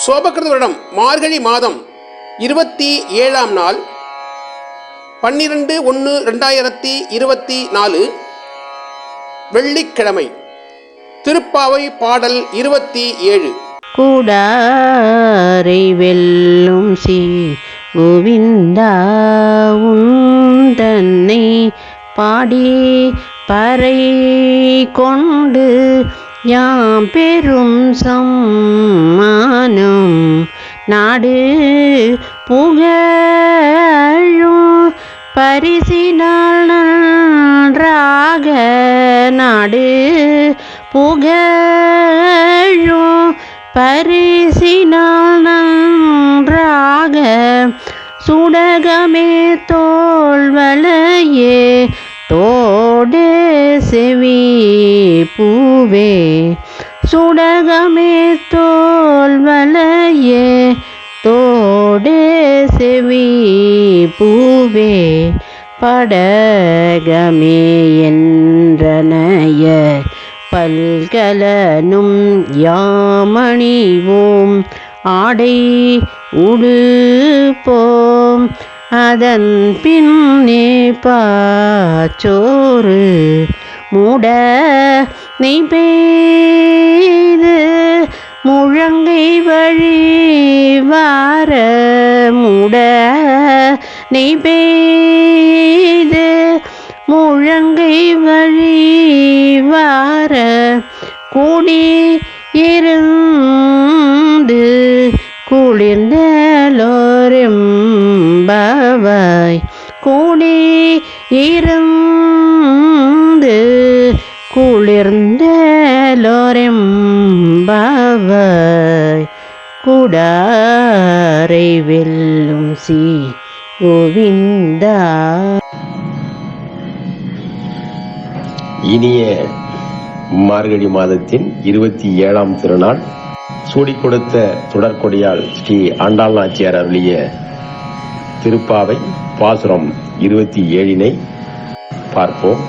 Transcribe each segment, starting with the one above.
சோபகிருத வருடம் மார்கழி மாதம் 27ஆம் நாள் 12/1/2024 வெள்ளிக்கிழமை. திருப்பாவை பாடல் 27. கூடாரை வெல்லும் கோவிந்தா உந்தன்னை பாடி பறை கொண்டு யாம் பெரும் சம்மானம் நாடு புகழும் பரிசினால் நன்றாக நாடு புகழும் பரிசினால் நன்றாக சுடகமே தோள்வளையே தோடு செவி பூவே சுடகமே தோள்வளையே தோடு செவி பூவே படகமே என்றனைய பல்கலனும் யாமணிவோம் ஆடை உடுப்போம் அதன் பின்னே பாச்சோறு மூட நெய் பெய்து முழங்கை வழி வார மூட நெய் பெய்து முழங்கை வழி வார கூடி இருந்து குளிர்ந்தலோரெம்பாவாய் கூடி இருந்து குளிர்ந்தலோரெம்பாவாய் கூடாரை வெல்லும் கோவிந்தா. இனிய மார்கழி மாதத்தின் 27ஆம் திருநாள் சூடிக் கொடுத்த தொடர்கொடியால் ஸ்ரீ ஆண்டாள் நாச்சியார் அருளிய திருப்பாவை பாசுரம் 27 பார்ப்போம்.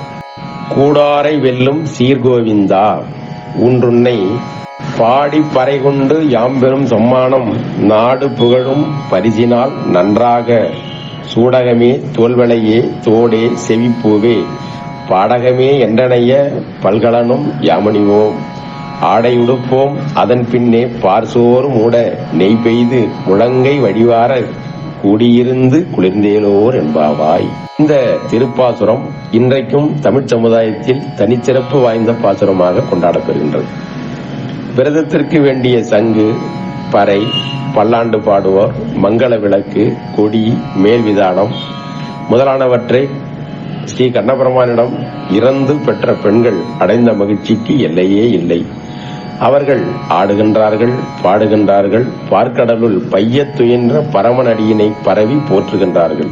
கூடாரை வெல்லும் சீர்கோவிந்தா ஊன்றுன்னை பாடி பறை கொண்டு யாம்பெரும் சம்மானம் நாடு புகழும் பரிசினால் நன்றாக சூடகமே தோல்வளையே தோடே செவிப்பூவே பாடகமே என்றனைய பல்கலனும் யாமணிவோம் ஆடை உடுப்போம் அதன் பின்னே பார்சோறு மூட நெய் பெய்து முழங்கை வடிவார கூடியிருந்து குளிர்ந்தேலோர் என்பாவாய். இந்த திருப்பாசுரம் இன்றைக்கும் தமிழ் சமுதாயத்தில் தனிச்சிறப்பு வாய்ந்த பாசுரமாக கொண்டாடப்படுகின்றது. விரதத்திற்கு வேண்டிய சங்கு, பறை, பல்லாண்டு பாடுவோர், மங்கள விளக்கு, கொடி, மேல்விதானம் முதலானவற்றை ஸ்ரீ கண்ணபெருமானிடம் இறந்து பெற்ற பெண்கள் அடைந்த மகிழ்ச்சிக்கு எல்லையே இல்லை. அவர்கள் ஆடுகின்றார்கள், பாடுகின்றார்கள், பார்க்கடலுள் பையத் துயின்ற பரமனடியினை பரவி போற்றுகின்றார்கள்.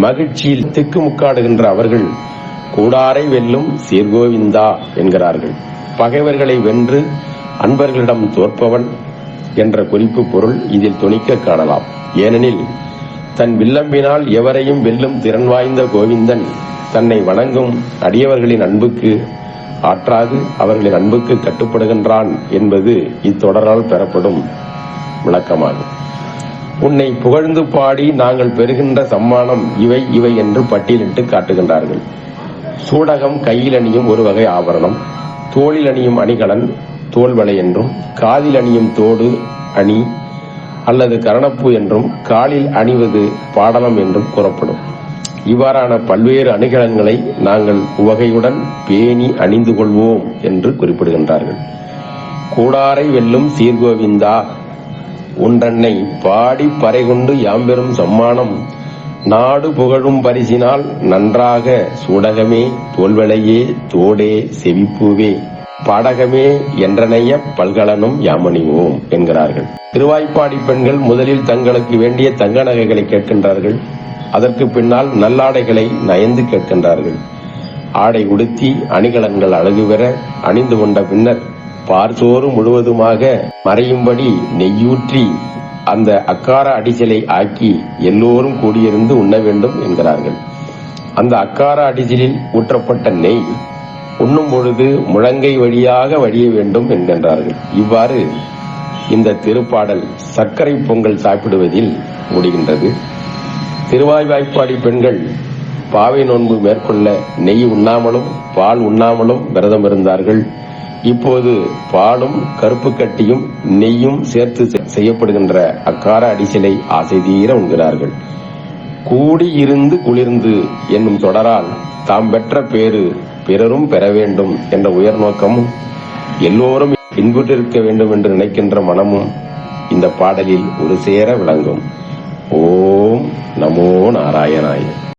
மகிழ்ச்சியில் திக்குமுக்காடுகின்ற அவர்கள் கூடாரை வெல்லும் சீர்கோவிந்தா என்கிறார்கள். பகைவர்களை வென்று அன்பர்களிடம் தோற்பவன் என்ற குறிப்பு பொருள் இதில் துணிக்க காணலாம். ஏனெனில் தன் வில்லம்பினால் எவரையும் வெல்லும் திறன் வாய்ந்த கோவிந்தன் தன்னை வணங்கும் அடியவர்களின் அன்புக்கு ஆற்றாது அவர்களின் அன்புக்கு கட்டுப்படுகின்றான் என்பது இத்தொடரால் பெறப்படும் விளக்கமாகும். உன்னை புகழ்ந்து பாடி நாங்கள் பெறுகின்ற சம்மானம் இவை இவை என்று பட்டியலிட்டு காட்டுகின்றார்கள். சூடகம் கையில் அணியும் ஒரு வகை ஆபரணம், தோளில் அணியும் அணிகலன் தோல்வளை என்றும், காதில் அணியும் தோடு அணி அல்லது கரணப்பூ என்றும், காலில் அணிவது பாடலம் என்றும் கூறப்படும். இவ்வாறான பல்வேறு அணிகலன்களை நாங்கள் உவகையுடன் பேணி அணிந்து கொள்வோம் என்று குறிப்பிடுகின்றார்கள். கூடாரை வெல்லும் சீர்கோவிந்தா ஒன்றன்னை பாடி பறை கொண்டு யாம்பெரும் சம்மானம் நாடு புகழும் பரிசினால் நன்றாக சூடகமே தோல்வளையே தோடே செவிப்பூவே பாடகமே என்றனைய பல்கலனும் யாமணிவோம் என்கிறார்கள். திருவாய்ப்பாடி பெண்கள் முதலில் தங்களுக்கு வேண்டிய தங்க நகைகளை கேட்கின்றார்கள். அதற்கு பின்னால் நல்லாடைகளை நயந்து கேட்கின்றார்கள். ஆடை உடுத்தி அணிகலன்கள் அழகு பெற அணிந்து கொண்ட பின்னர் பார்சோறு முழுவதுமாக மறையும்படி நெய்யூற்றி அந்த அக்கார அடிசலை ஆக்கி எல்லோரும் கூடியிருந்து உண்ண வேண்டும் என்கிறார்கள். அந்த அக்கார அடிசலில் ஊற்றப்பட்ட நெய் உண்ணும் பொழுது முழங்கை வழியாக வடிய வேண்டும் என்கின்றார்கள். இவ்வாறு இந்த திருப்பாடல் சர்க்கரை பொங்கல் சாப்பிடுவதில் முடிகின்றது. திருவாய்வாய்ப்பாடி பெண்கள் பாவை நோன்பு மேற்கொள்ள நெய் உண்ணாமலும் பால் உண்ணாமலும் விரதம் இருந்தார்கள். இப்போது பாலும் கருப்பு கட்டியும் நெய்யும் சேர்த்து செய்யப்படுகின்ற அக்கார அடிசிலை ஆசை தீர உண்கிறார்கள். கூடி இருந்து குளிர்ந்து என்னும் தொடரால் தாம் பெற்ற பேறு பிறரும் பெற வேண்டும் என்ற உயர் நோக்கமும் எல்லோரும் இன்புற்றிருக்க வேண்டும் என்று நினைக்கின்ற மனமும் இந்த பாடலில் ஒரு சேர விளங்கும். ஓம் நமோ நாராயணாய.